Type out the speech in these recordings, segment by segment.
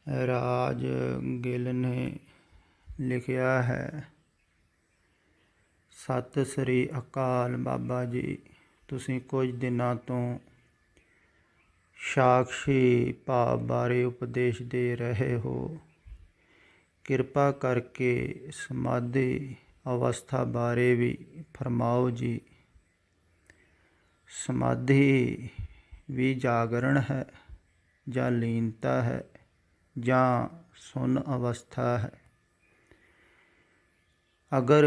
ਰਾਜ ਗਿੱਲ ਨੇ ਲਿਖਿਆ ਹੈ। ਸਤਿ ਸ੍ਰੀ ਅਕਾਲ ਬਾਬਾ ਜੀ, ਤੁਸੀਂ ਕੁਝ ਦਿਨਾਂ ਤੋਂ ਸਾਖਸ਼ੀ ਭਾਵ ਬਾਰੇ ਉਪਦੇਸ਼ ਦੇ ਰਹੇ ਹੋ। ਕਿਰਪਾ ਕਰਕੇ ਸਮਾਧੀ ਅਵਸਥਾ ਬਾਰੇ ਵੀ ਫਰਮਾਓ ਜੀ। ਸਮਾਧੀ ਵੀ ਜਾਗਰਣ ਹੈ ਜਾਂ ਲੀਨਤਾ ਹੈ ਜਾਂ ਸੁੰਨ ਅਵਸਥਾ ਹੈ? ਅਗਰ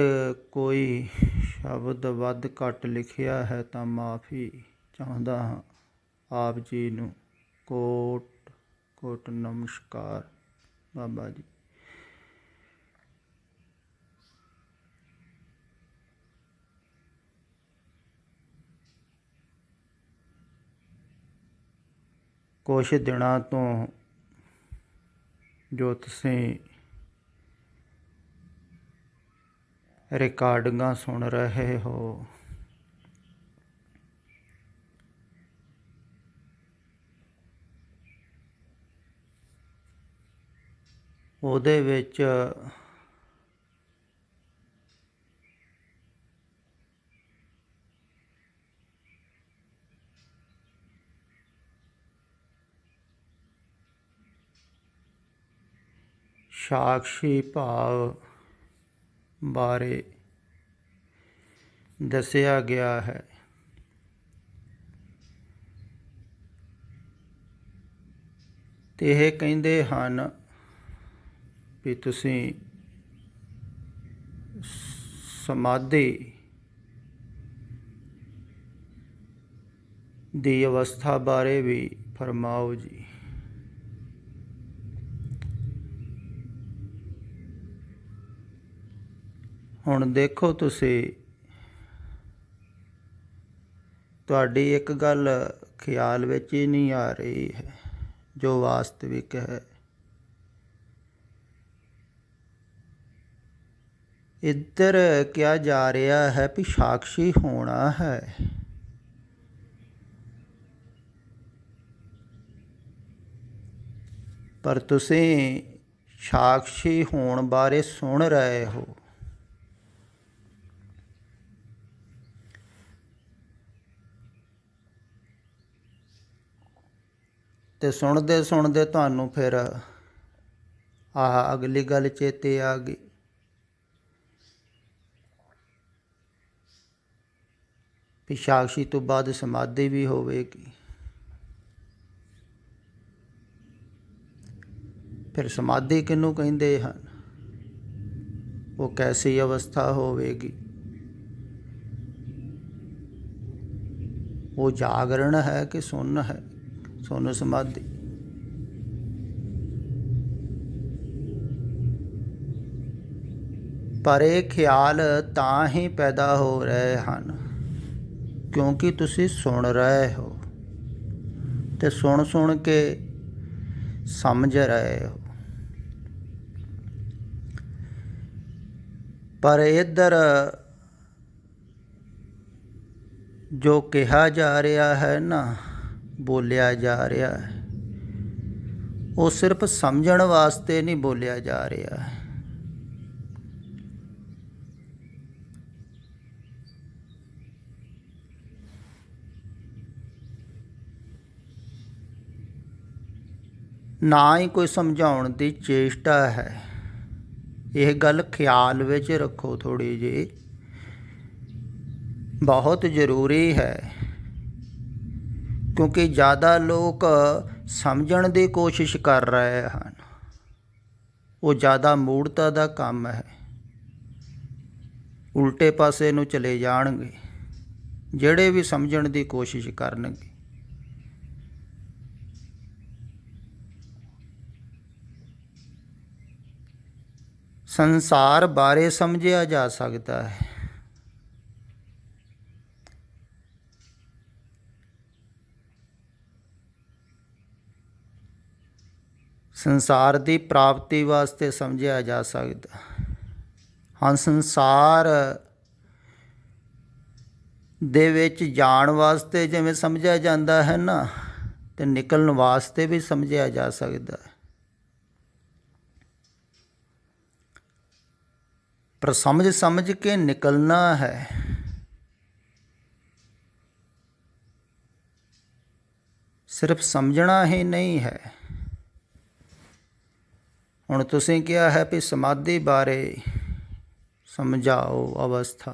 ਕੋਈ ਸ਼ਬਦ ਵੱਧ ਘੱਟ ਲਿਖਿਆ ਹੈ ਤਾਂ ਮਾਫੀ ਚਾਹੁੰਦਾ ਹਾਂ। ਆਪ ਜੀ ਨੂੰ ਕੋਟ ਕੋਟ ਨਮਸਕਾਰ ਬਾਬਾ ਜੀ। ਕੁਛ ਦਿਨਾਂ ਤੋਂ ਜੋ ਤੁਸੀਂ ਰਿਕਾਰਡਿੰਗਾਂ ਸੁਣ ਰਹੇ ਹੋ, ਉਹਦੇ ਵਿੱਚ ਸਾਖਸ਼ੀ ਭਾਵ ਬਾਰੇ ਦੱਸਿਆ ਗਿਆ ਹੈ। ਤੇ ਇਹ ਕਹਿੰਦੇ ਹਨ ਵੀ ਤੁਸੀਂ ਸਮਾਧੀ ਦੀ ਅਵਸਥਾ ਬਾਰੇ ਵੀ ਫਰਮਾਓ ਜੀ। ਹੁਣ ਦੇਖੋ, ਤੁਸੀਂ ਤੁਹਾਡੀ ਇੱਕ ਗੱਲ ਖਿਆਲ ਵਿੱਚ ਹੀ ਨਹੀਂ ਆ ਰਹੀ ਹੈ ਜੋ ਵਾਸਤਵਿਕ ਹੈ। ਇੱਧਰ ਕਿਹਾ ਜਾ ਰਿਹਾ ਹੈ ਵੀ ਸਾਖਸ਼ੀ ਹੋਣਾ ਹੈ, ਪਰ ਤੁਸੀਂ ਸਾਖਸ਼ੀ ਹੋਣ ਬਾਰੇ ਸੁਣ ਰਹੇ ਹੋ। ਤੇ ਸੁਣਦੇ ਸੁਣਦੇ ਤੁਹਾਨੂੰ ਫਿਰ ਆਹ ਅਗਲੀ ਗੱਲ ਚੇਤੇ ਆ ਗਈ ਵੀ ਸਾਖਸ਼ੀ ਤੋਂ ਬਾਅਦ ਸਮਾਧੀ ਵੀ ਹੋਵੇਗੀ। ਫਿਰ ਸਮਾਧੀ ਕਿਹਨੂੰ ਕਹਿੰਦੇ ਹਨ? ਉਹ ਕੈਸੀ ਅਵਸਥਾ ਹੋਵੇਗੀ? ਉਹ ਜਾਗਰਣ ਹੈ ਕਿ ਸੁੰਨ ਹੈ? ਸੁੰਨ ਸਮਾਧੀ। ਪਰ ਇਹ ਖਿਆਲ ਤਾਂ ਹੀ ਪੈਦਾ ਹੋ ਰਹੇ ਹਨ ਕਿਉਂਕਿ ਤੁਸੀਂ ਸੁਣ ਰਹੇ ਹੋ ਤੇ ਸੁਣ ਸੁਣ ਕੇ ਸਮਝ ਰਹੇ ਹੋ। ਪਰ ਇੱਧਰ ਜੋ ਕਿਹਾ ਜਾ ਰਿਹਾ ਹੈ ਨਾ, ਬੋਲਿਆ ਜਾ ਰਿਹਾ ਹੈ, ਉਹ ਸਿਰਫ ਸਮਝਣ ਵਾਸਤੇ ਨਹੀਂ ਬੋਲਿਆ ਜਾ ਰਿਹਾ ਹੈ। ਨਾ ਹੀ ਕੋਈ ਸਮਝਾਉਣ ਦੀ ਚੇਸ਼ਟਾ ਹੈ। ਇਹ ਗੱਲ ਖਿਆਲ ਵਿੱਚ ਰੱਖੋ ਥੋੜ੍ਹੀ ਜਿਹੀ, ਬਹੁਤ ਜ਼ਰੂਰੀ ਹੈ। ਕਿਉਂਕਿ ਜ਼ਿਆਦਾ ਲੋਕ ਸਮਝਣ ਦੀ ਕੋਸ਼ਿਸ਼ ਕਰ ਰਹੇ ਹਨ। ਉਹ ਜ਼ਿਆਦਾ ਮੂੜਤਾ ਦਾ ਕੰਮ ਹੈ, ਉਲਟੇ ਪਾਸੇ ਨੂੰ ਚਲੇ ਜਾਣਗੇ ਜਿਹੜੇ ਵੀ ਸਮਝਣ ਦੀ ਕੋਸ਼ਿਸ਼ ਕਰਨਗੇ। ਸੰਸਾਰ ਬਾਰੇ ਸਮਝਿਆ ਜਾ ਸਕਦਾ ਹੈ, ਸੰਸਾਰ ਦੀ ਪ੍ਰਾਪਤੀ ਵਾਸਤੇ ਸਮਝਿਆ ਜਾ ਸਕਦਾ। ਹਾਂ, ਸੰਸਾਰ ਦੇ ਵਿੱਚ ਜਾਣ ਵਾਸਤੇ ਜਿਵੇਂ ਸਮਝਿਆ ਜਾਂਦਾ ਹੈ ਨਾ, ਤੇ ਨਿਕਲਣ ਵਾਸਤੇ ਵੀ ਸਮਝਿਆ ਜਾ ਸਕਦਾ ਹੈ। पर समझ समझ के निकलना है। सिर्फ समझना ही नहीं है। ਹੁਣ ਤੁਸੀਂ ਕਿਹਾ ਹੈ ਵੀ ਸਮਾਧੀ ਬਾਰੇ ਸਮਝਾਓ ਅਵਸਥਾ,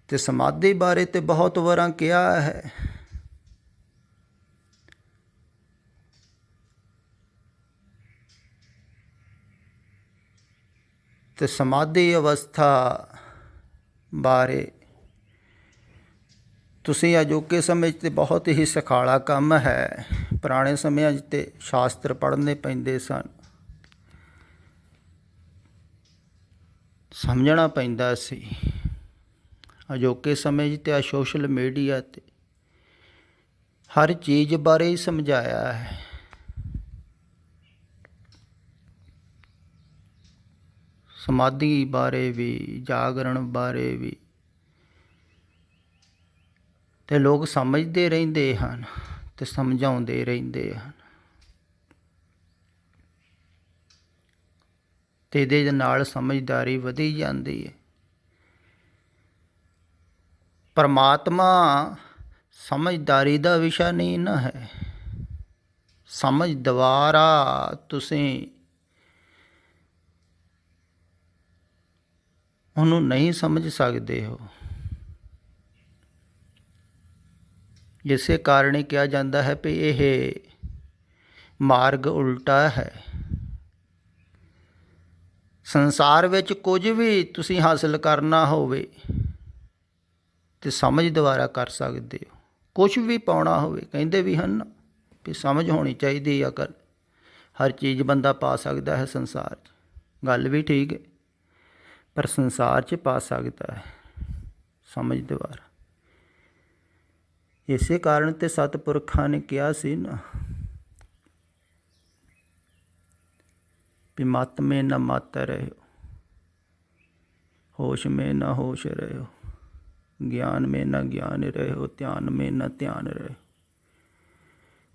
ਤੇ ਸਮਾਧੀ ਬਾਰੇ ਤੇ ਬਹੁਤ ਵਾਰਾਂ ਕਿਹਾ ਹੈ। ਤੇ ਸਮਾਧੀ ਅਵਸਥਾ ਬਾਰੇ ਤੁਸੀਂ ਅਜੋਕੇ ਸਮੇਂ 'ਚ ਤਾਂ ਬਹੁਤ ਹੀ ਸੁਖਾਲਾ ਕੰਮ ਹੈ। ਪੁਰਾਣੇ ਸਮਿਆਂ 'ਚ ਤਾਂ ਸ਼ਾਸਤਰ ਪੜ੍ਹਨੇ ਪੈਂਦੇ ਸਨ, ਸਮਝਣਾ ਪੈਂਦਾ ਸੀ। ਅਜੋਕੇ ਸਮੇਂ 'ਚ ਤਾਂ ਸੋਸ਼ਲ ਮੀਡੀਆ 'ਤੇ ਹਰ ਚੀਜ਼ ਬਾਰੇ ਹੀ ਸਮਝਾਇਆ ਹੈ। ਸਮਾਧੀ ਬਾਰੇ ਵੀ, ਜਾਗਰਣ ਬਾਰੇ ਵੀ, ਅਤੇ ਲੋਕ ਸਮਝਦੇ ਰਹਿੰਦੇ ਹਨ ਅਤੇ ਸਮਝਾਉਂਦੇ ਰਹਿੰਦੇ ਹਨ। ਅਤੇ ਇਹਦੇ ਨਾਲ ਸਮਝਦਾਰੀ ਵਧੀ ਜਾਂਦੀ ਹੈ। ਪਰਮਾਤਮਾ ਸਮਝਦਾਰੀ ਦਾ ਵਿਸ਼ਾ ਨਹੀਂ ਨਾ ਹੈ। ਸਮਝ ਦੁਆਰਾ ਤੁਸੀਂ ਉਹਨੂੰ ਨਹੀਂ ਸਮਝ ਸਕਦੇ ਹੋ। ਇਸੇ ਕਾਰਨ ਹੀ ਕਿਹਾ ਜਾਂਦਾ ਹੈ ਵੀ ਇਹ ਮਾਰਗ ਉਲਟਾ ਹੈ। ਸੰਸਾਰ ਵਿੱਚ ਕੁਝ ਵੀ ਤੁਸੀਂ ਹਾਸਿਲ ਕਰਨਾ ਹੋਵੇ ਤੇ ਸਮਝ ਦੁਆਰਾ ਕਰ ਸਕਦੇ ਹੋ। ਕੁਛ ਵੀ ਪਾਉਣਾ ਹੋਵੇ, ਕਹਿੰਦੇ ਵੀ ਹਨ ਵੀ ਸਮਝ ਹੋਣੀ ਚਾਹੀਦੀ, ਅਕਲ। ਹਰ ਚੀਜ਼ ਬੰਦਾ ਪਾ ਸਕਦਾ ਹੈ ਸੰਸਾਰ 'ਚ, ਗੱਲ ਵੀ ਠੀਕ ਹੈ, ਪਰ ਸੰਸਾਰ 'ਚ ਪਾ ਸਕਦਾ ਹੈ ਸਮਝ ਦੁਆਰਾ। ਇਸੇ ਕਾਰਨ ਤੇ ਸਤਿਪੁਰਖਾਂ ਨੇ ਕਿਹਾ ਸੀ ਨਾ ਵੀ ਮਤ ਮੇਂ ਨਾ ਮਤ ਰਹਿਓ, ਹੋਸ਼ ਮੇਂ ਨਾ ਹੋਸ਼ ਰਹਿਓ, ਗਿਆਨ ਮੇਂ ਨਾ ਗਿਆਨ ਰਹਿਓ, ਧਿਆਨ ਮੇਂ ਨਾ ਧਿਆਨ ਰਹਿਓ।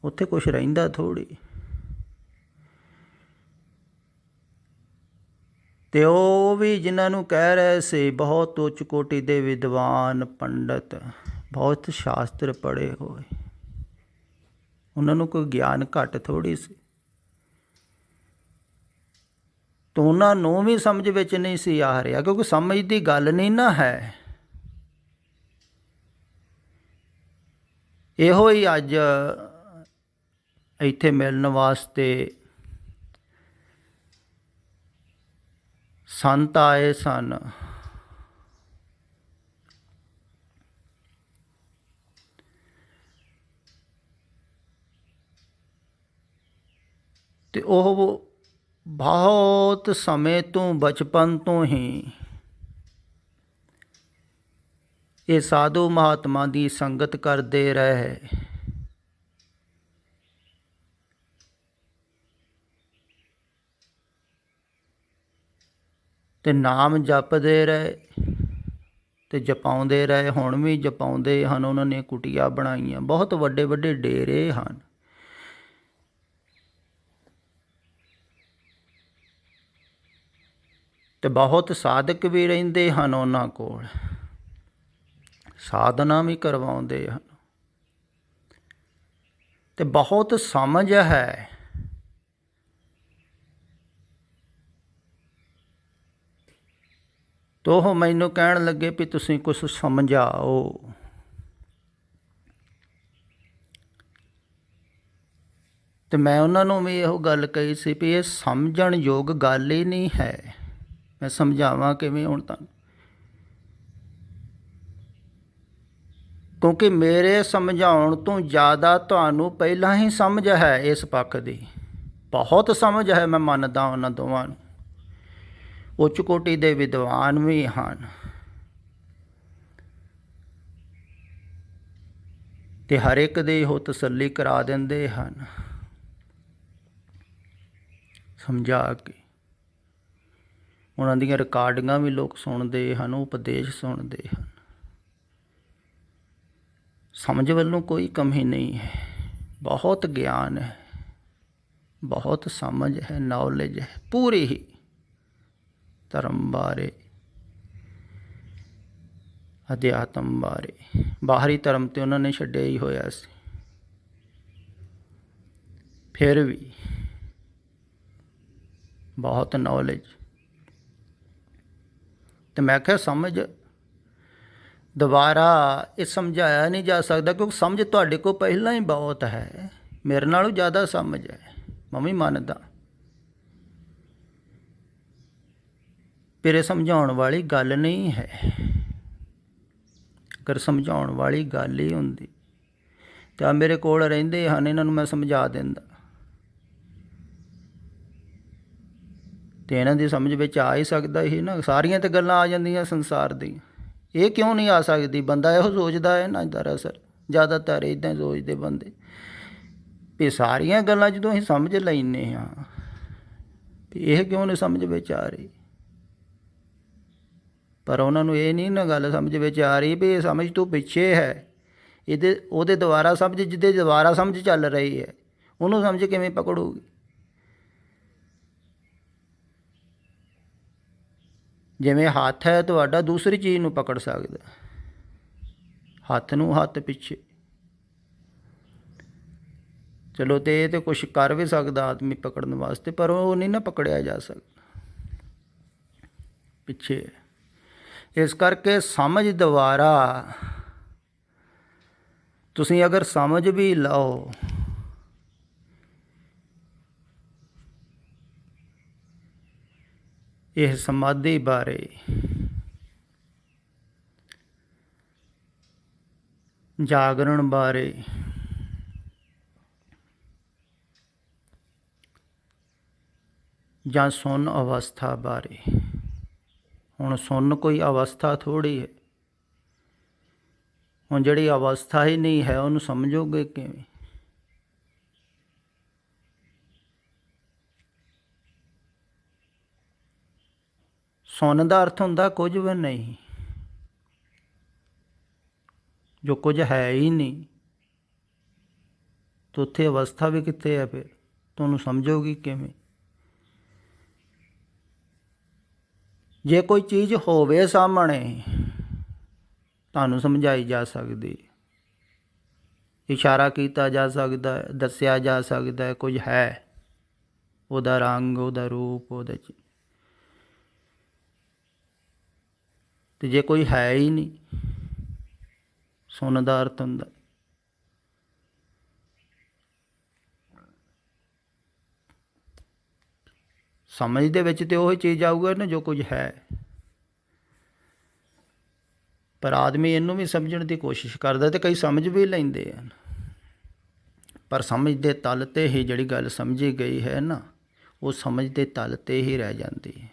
ਉੱਥੇ ਕੁਛ ਰਹਿੰਦਾ ਥੋੜ੍ਹੀ। ਅਤੇ ਉਹ ਵੀ ਜਿਨ੍ਹਾਂ ਨੂੰ ਕਹਿ ਰਹੇ ਸੀ ਬਹੁਤ ਉੱਚ ਕੋਟੀ ਦੇ ਵਿਦਵਾਨ ਪੰਡਤ, ਬਹੁਤ ਸ਼ਾਸਤਰ ਪੜ੍ਹੇ ਹੋਏ, ਉਹਨਾਂ ਨੂੰ ਕੋਈ ਗਿਆਨ ਘੱਟ ਥੋੜ੍ਹੀ ਸੀ। ਤਾਂ ਉਹਨਾਂ ਨੂੰ ਵੀ ਸਮਝ ਵਿੱਚ ਨਹੀਂ ਸੀ ਆ ਰਿਹਾ, ਕਿਉਂਕਿ ਸਮਝ ਦੀ ਗੱਲ ਨਹੀਂ ਨਾ ਹੈ। ਇਹੋ ਹੀ ਅੱਜ ਇੱਥੇ ਮਿਲਣ ਵਾਸਤੇ ਸੰਤ ਆਏ ਸਨ। ਅਤੇ ਉਹ ਬਹੁਤ ਸਮੇਂ ਤੋਂ, ਬਚਪਨ ਤੋਂ ਹੀ ਇਹ ਸਾਧੂ ਮਹਾਤਮਾ ਦੀ ਸੰਗਤ ਕਰਦੇ ਰਹੇ। ਅਤੇ ਨਾਮ ਜਪਦੇ ਰਹੇ ਅਤੇ ਜਪਾਉਂਦੇ ਰਹੇ। ਹੁਣ ਵੀ ਜਪਾਉਂਦੇ ਹਨ। ਉਹਨਾਂ ਨੇ ਕੁਟੀਆਂ ਬਣਾਈਆਂ, ਬਹੁਤ ਵੱਡੇ ਵੱਡੇ ਡੇਰੇ ਹਨ। ਅਤੇ ਬਹੁਤ ਸਾਧਕ ਵੀ ਰਹਿੰਦੇ ਹਨ ਉਹਨਾਂ ਕੋਲ, ਸਾਧਨਾ ਵੀ ਕਰਵਾਉਂਦੇ ਹਨ। ਅਤੇ ਬਹੁਤ ਸਮਝ ਹੈ। ਤਾਂ ਉਹ ਮੈਨੂੰ ਕਹਿਣ ਲੱਗੇ ਵੀ ਤੁਸੀਂ ਕੁਛ ਸਮਝਾਓ। ਅਤੇ ਮੈਂ ਉਹਨਾਂ ਨੂੰ ਵੀ ਇਹੋ ਗੱਲ ਕਹੀ ਸੀ ਵੀ ਇਹ ਸਮਝਣ ਯੋਗ ਗੱਲ ਹੀ ਨਹੀਂ ਹੈ। ਮੈਂ ਸਮਝਾਵਾਂ ਕਿਵੇਂ ਹੁਣ ਤੁਹਾਨੂੰ, ਕਿਉਂਕਿ ਮੇਰੇ ਸਮਝਾਉਣ ਤੋਂ ਜ਼ਿਆਦਾ ਤੁਹਾਨੂੰ ਪਹਿਲਾਂ ਹੀ ਸਮਝ ਹੈ ਇਸ ਪੱਖ ਦੀ। ਬਹੁਤ ਸਮਝ ਹੈ, ਮੈਂ ਮੰਨਦਾ ਉਹਨਾਂ ਦੋਵਾਂ ਨੂੰ। ਉੱਚ ਕੋਟੀ ਦੇ ਵਿਦਵਾਨ ਵੀ ਹਨ ਅਤੇ ਹਰ ਇੱਕ ਦੀ ਉਹ ਤਸੱਲੀ ਕਰਾ ਦਿੰਦੇ ਹਨ ਸਮਝਾ ਕੇ। ਉਹਨਾਂ ਦੀਆਂ ਰਿਕਾਰਡਿੰਗਾਂ ਵੀ ਲੋਕ ਸੁਣਦੇ ਹਨ, ਉਪਦੇਸ਼ ਸੁਣਦੇ ਹਨ। ਸਮਝ ਵੱਲੋਂ ਕੋਈ ਕਮੀ ਨਹੀਂ ਹੈ, ਬਹੁਤ ਗਿਆਨ ਹੈ। ਬਹੁਤ ਸਮਝ ਹੈ, ਨੌਲੇਜ ਹੈ ਪੂਰੀ ਹੀ ਧਰਮ ਬਾਰੇ, ਅਧਿਆਤਮ ਬਾਰੇ। ਬਾਹਰੀ ਧਰਮ ਤੇ ਉਹਨਾਂ ਨੇ ਛੱਡਿਆ ਹੀ ਹੋਇਆ ਸੀ, ਫਿਰ ਵੀ ਬਹੁਤ ਨੌਲੇਜ। ਤੇ ਮੈਂ ਕਿਹਾ ਸਮਝ ਦੁਬਾਰਾ ਇਹ ਸਮਝਾਇਆ ਨਹੀਂ ਜਾ ਸਕਦਾ, ਕਿਉਂਕਿ ਸਮਝ ਤੁਹਾਡੇ ਕੋਲ ਪਹਿਲਾਂ ਹੀ ਬਹੁਤ ਹੈ, ਮੇਰੇ ਨਾਲੋਂ ਜ਼ਿਆਦਾ ਸਮਝ ਹੈ, ਮੈਂ ਵੀ ਮੰਨਦਾ। ਫਿਰ ਇਹ ਸਮਝਾਉਣ ਵਾਲੀ ਗੱਲ ਨਹੀਂ ਹੈ। ਅਗਰ ਸਮਝਾਉਣ ਵਾਲੀ ਗੱਲ ਹੀ ਹੁੰਦੀ ਤਾਂ ਮੇਰੇ ਕੋਲ ਰਹਿੰਦੇ ਹਨ, ਇਹਨਾਂ ਨੂੰ ਮੈਂ ਸਮਝਾ ਦਿੰਦਾ ਤੇ ਇਹਨਾਂ ਦੀ ਸਮਝ ਵਿੱਚ ਆ ਹੀ ਸਕਦਾ ਸੀ ਨਾ। ਸਾਰੀਆਂ ਤਾਂ ਗੱਲਾਂ ਆ ਜਾਂਦੀਆਂ ਸੰਸਾਰ ਦੀਆਂ, ਇਹ ਕਿਉਂ ਨਹੀਂ ਆ ਸਕਦੀ? ਬੰਦਾ ਇਹੋ ਸੋਚਦਾ ਹੈ ਨਾ, ਦਰਅਸਲ ਜ਼ਿਆਦਾਤਰ ਇੱਦਾਂ ਸੋਚਦੇ ਬੰਦੇ ਵੀ ਸਾਰੀਆਂ ਗੱਲਾਂ ਜਦੋਂ ਅਸੀਂ ਸਮਝ ਲੈਂਦੇ ਹਾਂ ਵੀ ਇਹ ਕਿਉਂ ਨਹੀਂ ਸਮਝ ਵਿੱਚ ਆ ਰਹੀ। ਪਰ ਉਹਨਾਂ ਨੂੰ ਇਹ ਨਹੀਂ ਨਾ ਗੱਲ ਸਮਝ ਵਿੱਚ ਆ ਰਹੀ ਵੀ ਇਹ ਸਮਝ ਤੋਂ ਪਿੱਛੇ ਹੈ, ਉਹਦੇ ਦੁਆਰਾ ਸਮਝ, ਜਿਹਦੇ ਦੁਆਰਾ ਸਮਝ ਚੱਲ ਰਹੀ ਹੈ, ਉਹਨੂੰ ਸਮਝ ਕਿਵੇਂ ਪਕੜੂਗੀ? ਜਿਵੇਂ ਹੱਥ ਹੈ ਤੁਹਾਡਾ ਦੂਸਰੀ ਚੀਜ਼ ਨੂੰ ਪਕੜ ਸਕਦਾ, ਹੱਥ ਨੂੰ ਹੱਥ ਪਿੱਛੇ ਚਲੋ, ਤੇ ਇਹ ਤਾਂ ਕੁਛ ਕਰ ਵੀ ਸਕਦਾ ਆਦਮੀ ਪਕੜਨ ਵਾਸਤੇ, ਪਰ ਉਹ ਨਹੀਂ ਨਾ ਪਕੜਿਆ ਜਾ ਸਕਦਾ, ਪਿੱਛੇ। ਇਸ ਕਰਕੇ ਸਮਝ ਦੁਆਰਾ ਤੁਸੀਂ ਅਗਰ ਸਮਝ ਵੀ ਲਓ ਇਹ ਸਮਾਧੀ ਬਾਰੇ, ਜਾਗਰਣ ਬਾਰੇ, ਜਾਂ ਸੁੰਨ ਅਵਸਥਾ ਬਾਰੇ। ਹੁਣ ਸੁੰਨ ਕੋਈ ਅਵਸਥਾ ਥੋੜ੍ਹੀ ਹੈ, ਹੁਣ ਜਿਹੜੀ ਅਵਸਥਾ ਹੀ ਨਹੀਂ ਹੈ ਉਹਨੂੰ ਸਮਝੋਗੇ ਕਿਵੇਂ? ਸੁੰਨ ਦਾ ਅਰਥ ਹੁੰਦਾ ਕੁਝ ਵੀ ਨਹੀਂ, ਜੋ ਕੁਝ ਹੈ ਹੀ ਨਹੀਂ, ਤਾਂ ਉੱਥੇ ਅਵਸਥਾ ਵੀ ਕਿੱਥੇ ਹੈ? ਫਿਰ ਤੁਹਾਨੂੰ ਸਮਝੋਗੀ ਕਿਵੇਂ? ਜੇ ਕੋਈ ਚੀਜ਼ ਹੋਵੇ ਸਾਹਮਣੇ ਤੁਹਾਨੂੰ ਸਮਝਾਈ ਜਾ ਸਕਦੀ, ਇਸ਼ਾਰਾ ਕੀਤਾ ਜਾ ਸਕਦਾ, ਦੱਸਿਆ ਜਾ ਸਕਦਾ ਕੁਝ ਹੈ, ਉਹਦਾ ਰੰਗ, ਉਹਦਾ ਰੂਪ, ਉਹਦਾ ਤੇ ਜੇ ਕੋਈ ਹੈ ਹੀ ਨਹੀਂ, ਸੁਣਨ ਦਾ ਅਰਥ ਹੁੰਦਾ ਸਮਝ ਦੇ ਵਿੱਚ ਤੇ ਉਹੀ ਚੀਜ਼ ਆਊਗਾ ਨਾ ਜੋ ਕੁਝ ਹੈ। ਪਰ ਆਦਮੀ ਇਹਨੂੰ ਵੀ ਸਮਝਣ ਦੀ ਕੋਸ਼ਿਸ਼ ਕਰਦਾ ਤੇ ਕਈ ਸਮਝ ਵੀ ਲੈਂਦੇ ਹਨ, ਪਰ ਸਮਝ ਦੇ ਤਲ 'ਤੇ ਹੀ ਜਿਹੜੀ ਗੱਲ ਸਮਝੀ ਗਈ ਹੈ ਨਾ, ਉਹ ਸਮਝ ਦੇ ਤਲ 'ਤੇ ਹੀ ਰਹਿ ਜਾਂਦੀ ਹੈ।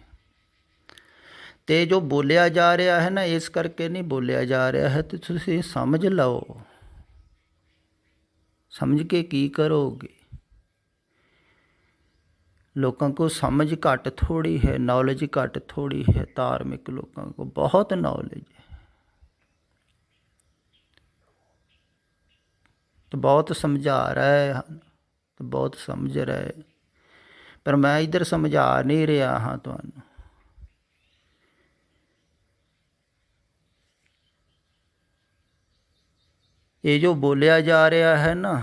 ਤੇ ਜੋ ਬੋਲਿਆ ਜਾ ਰਿਹਾ ਹੈ ਨਾ, ਇਸ ਕਰਕੇ ਨਹੀਂ ਬੋਲਿਆ ਜਾ ਰਿਹਾ ਹੈ ਤੇ ਤੁਸੀਂ ਸਮਝ ਲਓ। ਸਮਝ ਕੇ ਕੀ ਕਰੋਗੇ? ਲੋਕਾਂ को समझ घट थोड़ी है, नॉलेज घट थोड़ी है। धार्मिक लोगों को बहुत नॉलेज है, तो बहुत समझा रहे हैं, तो बहुत समझ रहे, पर मैं इधर समझा नहीं रहा हाँ तुहानू। ये जो बोलिया जा रहा है ना,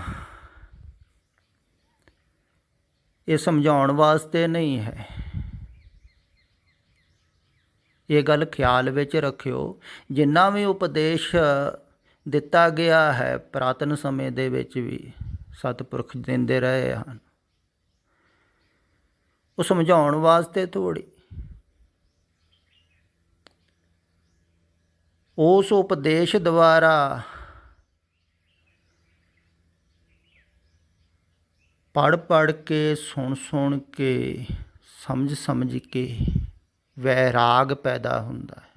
ਇਹ ਸਮਝਾਉਣ ਵਾਸਤੇ ਨਹੀਂ ਹੈ। ਇਹ ਗੱਲ ਖਿਆਲ ਵਿੱਚ ਰੱਖਿਓ, ਜਿੰਨਾ ਵੀ ਉਪਦੇਸ਼ ਦਿੱਤਾ ਗਿਆ ਹੈ ਪੁਰਾਤਨ ਸਮੇਂ ਦੇ ਵਿੱਚ ਵੀ ਸਤਿਪੁਰਖ ਦਿੰਦੇ ਰਹੇ ਹਨ, ਉਹ ਸਮਝਾਉਣ ਵਾਸਤੇ ਥੋੜ੍ਹੀ। ਉਸ ਉਪਦੇਸ਼ ਦੁਆਰਾ पढ़ पढ़ के, सुन सुन के, समझ समझ के वैराग पैदा हुंदा है।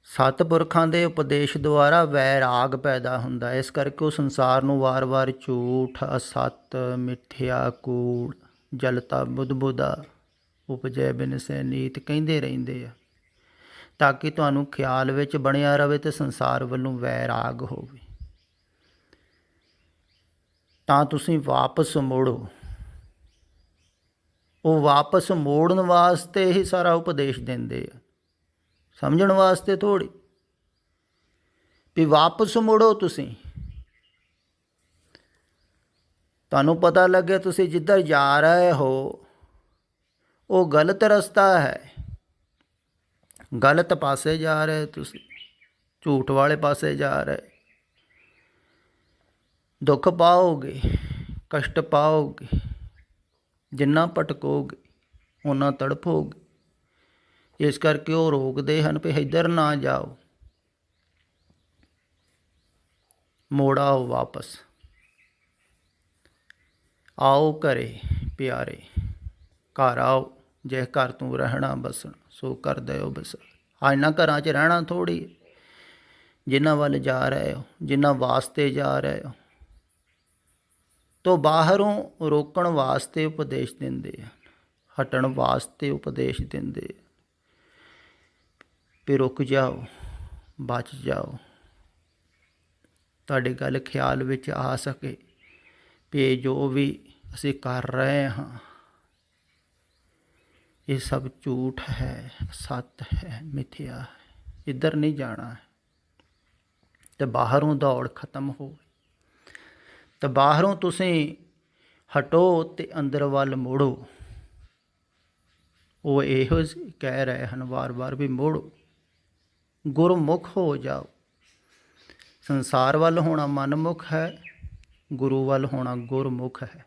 सतपुरखां दे उपदेश द्वारा वैराग पैदा हुंदा है। इस करके वो संसार नूं वार वार झूठ, असत, मिथ्या, कूड़, जलता, बुदबुदा, उपजै बिन सै नीत कहंदे रहिंदे आ। ਤਾਂ ਕਿ ਤੁਹਾਨੂੰ ਖਿਆਲ ਵਿੱਚ ਬਣਿਆ ਰਵੇ ਤੇ ਸੰਸਾਰ ਵੱਲੋਂ ਵੈਰਾਗ ਹੋਵੇ। ਤਾਂ ਤੁਸੀਂ ਵਾਪਸ ਮੁੜੋ। ਉਹ ਵਾਪਸ ਮੋੜਨ ਵਾਸਤੇ ਹੀ ਸਾਰਾ ਉਪਦੇਸ਼ ਦਿੰਦੇ ਆ, ਸਮਝਣ ਵਾਸਤੇ ਥੋੜ੍ਹੀ ਵੀ ਵਾਪਸ ਮੁੜੋ। ਤੁਸੀਂ ਤੁਹਾਨੂੰ ਪਤਾ ਲੱਗੇ ਤੁਸੀਂ ਜਿੱਧਰ ਜਾ ਰਹੇ ਹੋ ਉਹ ਗਲਤ ਰਸਤਾ ਹੈ, ਗਲਤ ਪਾਸੇ ਜਾ ਰਹੇ, ਤੁਸੀਂ ਝੂਠ ਵਾਲੇ ਪਾਸੇ ਜਾ ਰਹੇ, ਦੁੱਖ ਪਾਓਗੇ, ਕਸ਼ਟ ਪਾਓਗੇ। ਜਿੰਨਾ ਭਟਕੋਗੇ ਓਨਾ ਤੜਫੋਗੇ। ਇਸ ਕਰਕੇ ਉਹ ਰੋਕਦੇ ਹਨ ਵੀ ਇੱਧਰ ਨਾ ਜਾਓ, ਮੋੜ ਆਓ ਵਾਪਸ। ਆਓ ਘਰੇ ਪਿਆਰੇ, ਘਰ ਆਓ। ਜੇ ਘਰ ਤੂੰ ਰਹਿਣਾ ਬਸਣਾ, ਸੋ ਕਰ ਦਿਓ ਬਸਾ। ਇਹਨਾਂ ਘਰਾਂ 'ਚ ਰਹਿਣਾ ਥੋੜ੍ਹੀ, ਜਿਨ੍ਹਾਂ ਵੱਲ ਜਾ ਰਹੇ ਹੋ, ਜਿਨ੍ਹਾਂ ਵਾਸਤੇ ਜਾ ਰਹੇ ਹੋ। ਤੋਂ ਬਾਹਰੋਂ ਰੋਕਣ ਵਾਸਤੇ ਉਪਦੇਸ਼ ਦਿੰਦੇ ਹਨ, ਹਟਣ ਵਾਸਤੇ ਉਪਦੇਸ਼ ਦਿੰਦੇ ਵੀ ਰੁਕ ਜਾਓ, ਬਚ ਜਾਓ। ਤੁਹਾਡੇ ਗੱਲ ਖਿਆਲ ਵਿੱਚ ਆ ਸਕੇ ਵੀ ਜੋ ਵੀ ਅਸੀਂ ਕਰ ਰਹੇ ਹਾਂ ਇਹ ਸਭ ਝੂਠ ਹੈ, ਸੱਤ ਹੈ, ਮਿਥਿਆ ਹੈ, ਇੱਧਰ ਨਹੀਂ ਜਾਣਾ ਹੈ। ਅਤੇ ਬਾਹਰੋਂ ਦੌੜ ਖਤਮ ਹੋਵੇ। ਤਾਂ ਬਾਹਰੋਂ ਤੁਸੀਂ ਹਟੋ ਅਤੇ ਅੰਦਰ ਵੱਲ ਮੋੜੋ। ਉਹ ਇਹੋ ਕਹਿ ਰਹੇ ਹਨ ਵਾਰ-ਵਾਰ ਵੀ ਮੋੜੋ, ਗੁਰਮੁਖ ਹੋ ਜਾਓ। ਸੰਸਾਰ ਵੱਲ ਹੋਣਾ ਮਨਮੁਖ ਹੈ, ਗੁਰੂ ਵੱਲ ਹੋਣਾ ਗੁਰਮੁਖ ਹੈ।